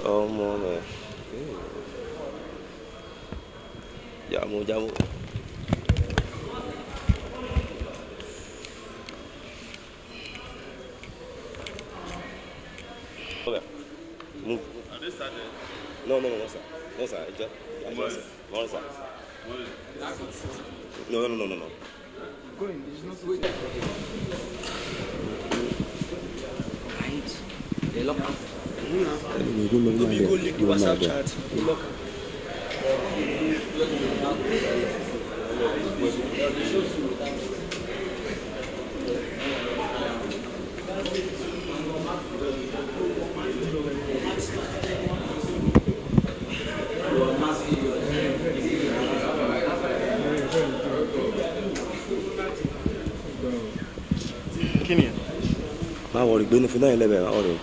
Oh, man. Jamu, jamu. Okay. Move. Are they started? No, sir. No, sir. Just, one, sir. No. Go in. There's no switch. Right. They lock up. You go leak the WhatsApp chat. They lock up. Kini. Má worry, gbé ní fún náà lẹ́bẹ̀ẹ́ má worry.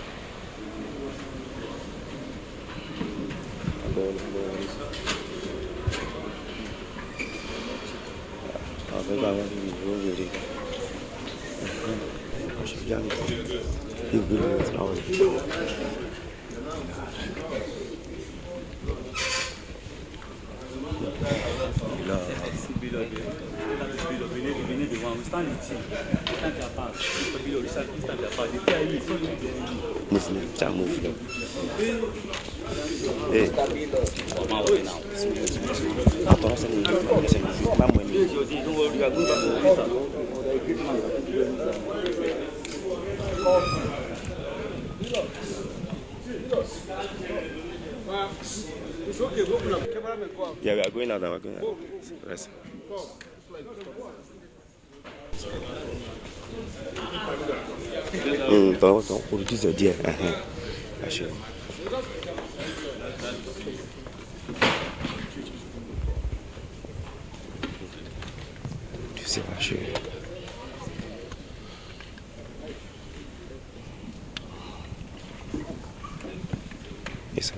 Àbẹ̀gbà wọn ní ìlú òwèrè. Ọ̀ṣẹ̀ yá mi. Ìgbé lọ́wọ́ tí wọ́n rí. Muslim, já move now. Hey, attends, c'est une pas moi. It's okay, go now. Yeah, we are going out now. We're going out. Rest. Attends, pour le 10 à 10. Lâchez. Tu sais lâcher. Et ça.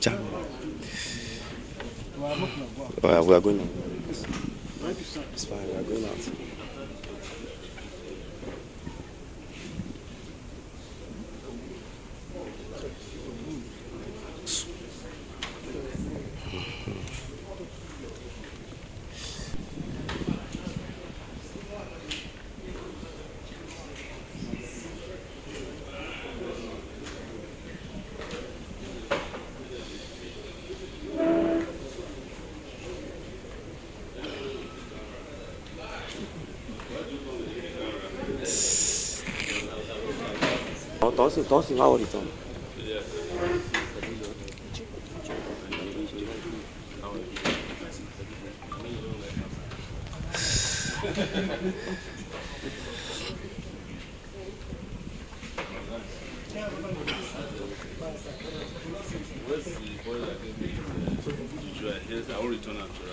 Ciao. Well, we are going out. It's fine, we are going out. Tosi ngao dito. Yes, I will return after.